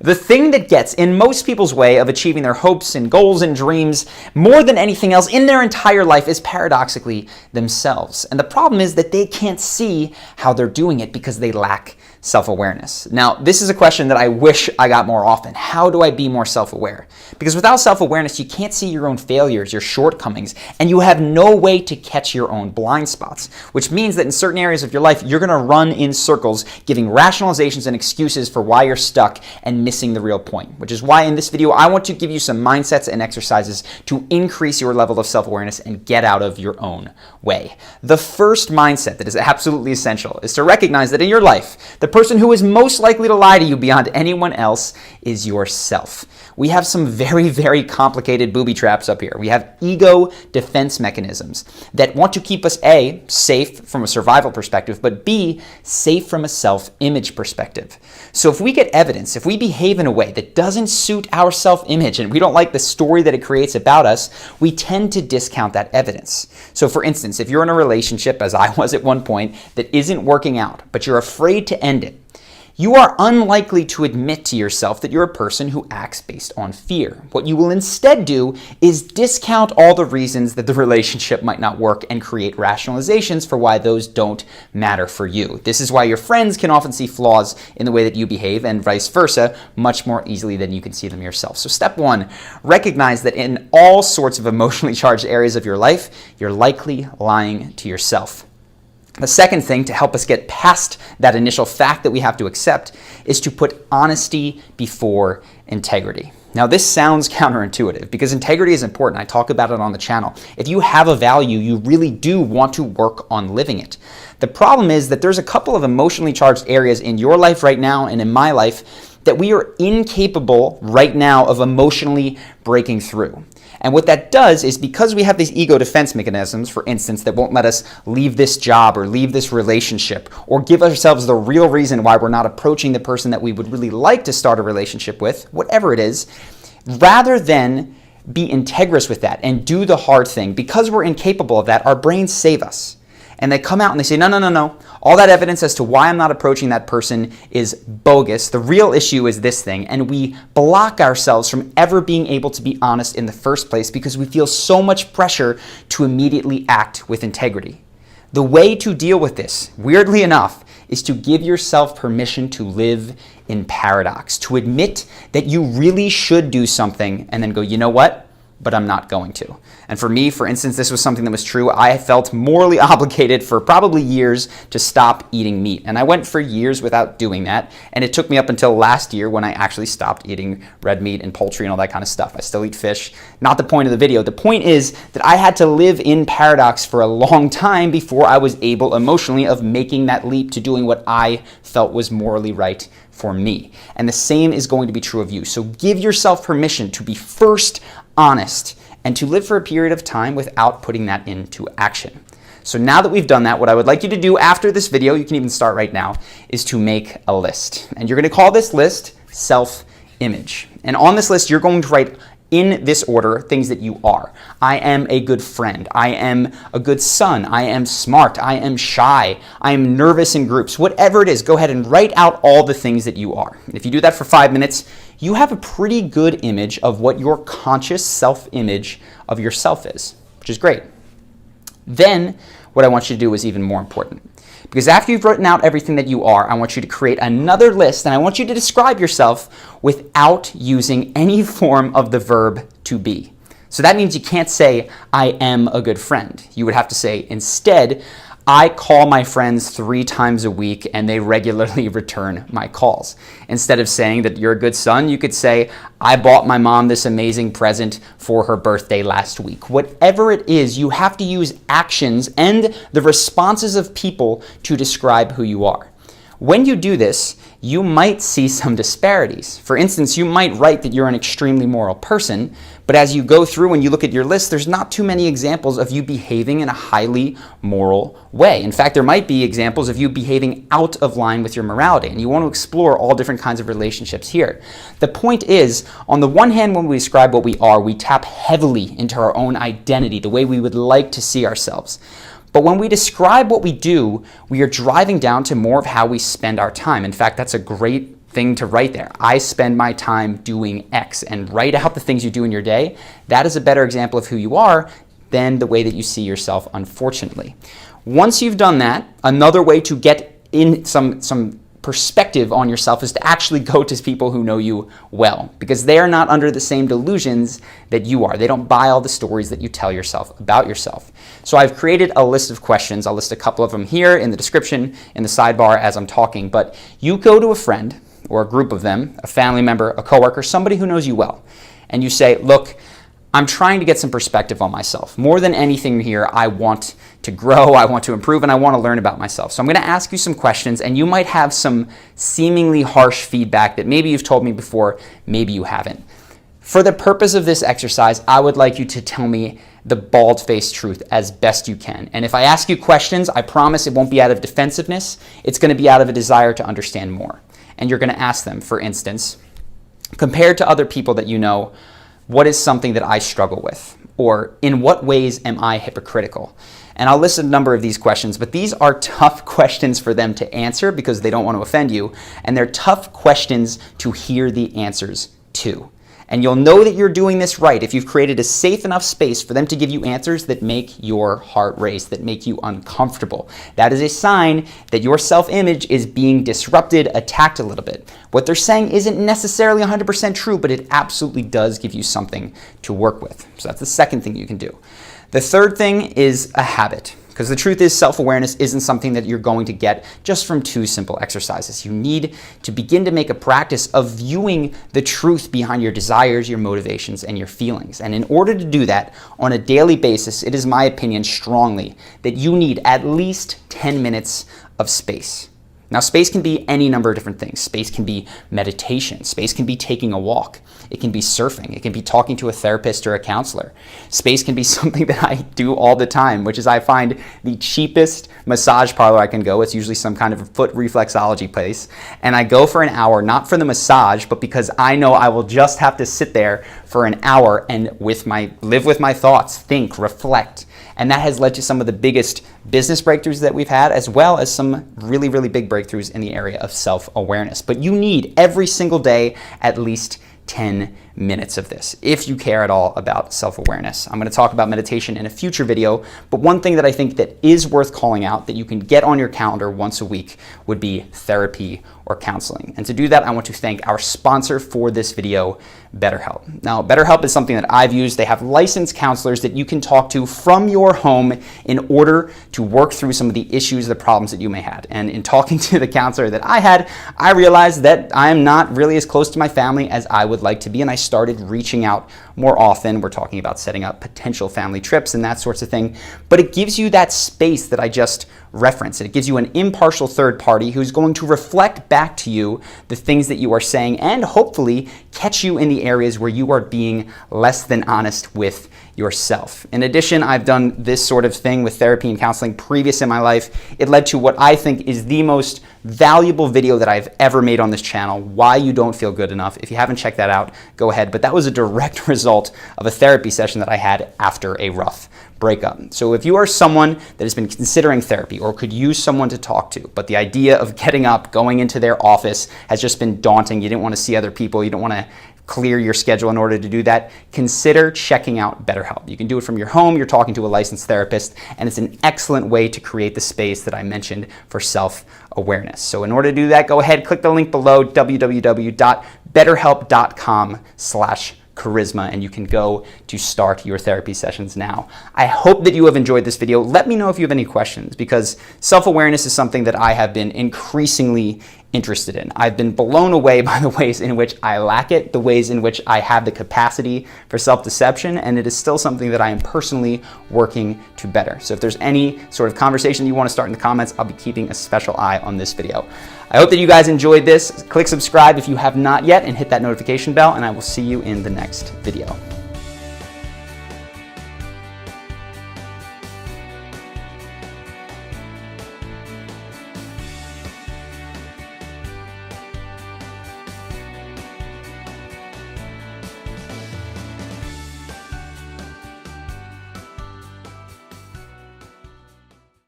The thing that gets in most people's way of achieving their hopes and goals and dreams more than anything else in their entire life is paradoxically themselves. And the problem is that they can't see how they're doing it because they lack self-awareness. Now, this is a question that I wish I got more often. How do I be more self-aware? Because without self-awareness, you can't see your own failures, your shortcomings, and you have no way to catch your own blind spots, which means that in certain areas of your life, you're going to run in circles, giving rationalizations and excuses for why you're stuck and missing the real point, which is why in this video, I want to give you some mindsets and exercises to increase your level of self-awareness and get out of your own way. The first mindset that is absolutely essential is to recognize that in your life, the person who is most likely to lie to you beyond anyone else is yourself. We have some very, very complicated booby traps up here. We have ego defense mechanisms that want to keep us A, safe from a survival perspective, but B, safe from a self-image perspective. So if we get evidence, if we behave in a way that doesn't suit our self-image and we don't like the story that it creates about us, we tend to discount that evidence. So for instance, if you're in a relationship, as I was at one point, that isn't working out, but you're afraid to end it, you are unlikely to admit to yourself that you're a person who acts based on fear. What you will instead do is discount all the reasons that the relationship might not work and create rationalizations for why those don't matter for you. This is why your friends can often see flaws in the way that you behave and vice versa much more easily than you can see them yourself. So step one, recognize that in all sorts of emotionally charged areas of your life, you're likely lying to yourself. The second thing to help us get past that initial fact that we have to accept is to put honesty before integrity. Now, this sounds counterintuitive because integrity is important. I talk about it on the channel. If you have a value, you really do want to work on living it. The problem is that there's a couple of emotionally charged areas in your life right now and in my life that we are incapable right now of emotionally breaking through. And what that does is because we have these ego defense mechanisms, for instance, that won't let us leave this job or leave this relationship or give ourselves the real reason why we're not approaching the person that we would really like to start a relationship with, whatever it is, rather than be integrous with that and do the hard thing, because we're incapable of that, our brains save us. And they come out and they say, no, no, no, no. All that evidence as to why I'm not approaching that person is bogus. The real issue is this thing. And we block ourselves from ever being able to be honest in the first place because we feel so much pressure to immediately act with integrity. The way to deal with this, weirdly enough, is to give yourself permission to live in paradox, to admit that you really should do something and then go, you know what? But I'm not going to. And for me, for instance, this was something that was true. I felt morally obligated for probably years to stop eating meat. And I went for years without doing that. And it took me up until last year when I actually stopped eating red meat and poultry and all that kind of stuff. I still eat fish. Not the point of the video. The point is that I had to live in paradox for a long time before I was able emotionally of making that leap to doing what I felt was morally right for me. And the same is going to be true of you. So give yourself permission to be first honest and to live for a period of time without putting that into action. So now that we've done that, what I would like you to do after this video, you can even start right now, is to make a list. And you're going to call this list self-image. And on this list, you're going to write in this order things that you are. I am a good friend. I am a good son. I am smart. I am shy. I am nervous in groups. Whatever it is, go ahead and write out all the things that you are. If you do that for 5 minutes, you have a pretty good image of what your conscious self-image of yourself is, which is great. Then what I want you to do is even more important. Because after you've written out everything that you are, I want you to create another list, and I want you to describe yourself without using any form of the verb to be. So that means you can't say, I am a good friend. You would have to say, instead, I call my friends 3 times a week and they regularly return my calls. Instead of saying that you're a good son, you could say, I bought my mom this amazing present for her birthday last week. Whatever it is, you have to use actions and the responses of people to describe who you are. When you do this, you might see some disparities. For instance, you might write that you're an extremely moral person, but as you go through and you look at your list, there's not too many examples of you behaving in a highly moral way. In fact, there might be examples of you behaving out of line with your morality, and you want to explore all different kinds of relationships here. The point is, on the one hand, when we describe what we are, we tap heavily into our own identity, the way we would like to see ourselves. But when we describe what we do, we are driving down to more of how we spend our time. In fact, that's a great thing to write there. I spend my time doing X, and write out the things you do in your day. That is a better example of who you are than the way that you see yourself, unfortunately. Once you've done that, another way to get in some perspective on yourself is to actually go to people who know you well, because they are not under the same delusions that you are. They don't buy all the stories that you tell yourself about yourself. So I've created a list of questions. I'll list a couple of them here in the description, in the sidebar as I'm talking, but you go to a friend or a group of them, a family member, a coworker, somebody who knows you well, and you say, look, I'm trying to get some perspective on myself. More than anything here, I want to grow, I want to improve, and I want to learn about myself. So I'm going to ask you some questions, and you might have some seemingly harsh feedback that maybe you've told me before, maybe you haven't. For the purpose of this exercise, I would like you to tell me the bald-faced truth as best you can. And if I ask you questions, I promise it won't be out of defensiveness. It's going to be out of a desire to understand more. And you're going to ask them, for instance, compared to other people that you know, what is something that I struggle with? Or in what ways am I hypocritical? And I'll list a number of these questions, but these are tough questions for them to answer because they don't want to offend you. And they're tough questions to hear the answers to. And you'll know that you're doing this right if you've created a safe enough space for them to give you answers that make your heart race, that make you uncomfortable. That is a sign that your self-image is being disrupted, attacked a little bit. What they're saying isn't necessarily 100% true, but it absolutely does give you something to work with. So that's the second thing you can do. The third thing is a habit. Because the truth is, self-awareness isn't something that you're going to get just from 2 simple exercises. You need to begin to make a practice of viewing the truth behind your desires, your motivations, and your feelings. And in order to do that on a daily basis, it is my opinion strongly that you need at least 10 minutes of space. Now, space can be any number of different things. Space can be meditation. Space can be taking a walk. It can be surfing. It can be talking to a therapist or a counselor. Space can be something that I do all the time, which is I find the cheapest massage parlor I can go. It's usually some kind of a foot reflexology place. And I go for an hour, not for the massage, but because I know I will just have to sit there for an hour and live with my thoughts, think, reflect. And that has led to some of the biggest business breakthroughs that we've had, as well as some really, really big breakthroughs in the area of self-awareness. But you need every single day at least 10 minutes of this if you care at all about self-awareness. I'm going to talk about meditation in a future video, but one thing that I think that is worth calling out that you can get on your calendar once a week would be therapy or counseling. And to do that, I want to thank our sponsor for this video, BetterHelp. Now, BetterHelp is something that I've used. They have licensed counselors that you can talk to from your home in order to work through some of the issues, the problems that you may have. And in talking to the counselor that I had, I realized that I am not really as close to my family as I would like to be, and I started reaching out more often. We're talking about setting up potential family trips and that sorts of thing. But it gives you that space that I just referenced. It gives you an impartial third party who's going to reflect back to you the things that you are saying and hopefully catch you in the areas where you are being less than honest with yourself. In addition, I've done this sort of thing with therapy and counseling previous in my life. It led to what I think is the most valuable video that I've ever made on this channel, Why You Don't Feel Good Enough. If you haven't checked that out, go ahead. But that was a direct result of a therapy session that I had after a rough breakup. So if you are someone that has been considering therapy or could use someone to talk to, but the idea of getting up, going into their office has just been daunting, you didn't want to see other people, you don't want to clear your schedule in order to do that, consider checking out BetterHelp. You can do it from your home, you're talking to a licensed therapist, and it's an excellent way to create the space that I mentioned for self-awareness. So in order to do that, go ahead, click the link below, www.betterhelp.com/charisma, and you can go to start your therapy sessions now. I hope that you have enjoyed this video. Let me know if you have any questions, because self-awareness is something that I have been increasingly interested in. I've been blown away by the ways in which I lack it, the ways in which I have the capacity for self-deception, and it is still something that I am personally working to better. So if there's any sort of conversation you want to start in the comments, I'll be keeping a special eye on this video. I hope that you guys enjoyed this. Click subscribe if you have not yet and hit that notification bell, and I will see you in the next video.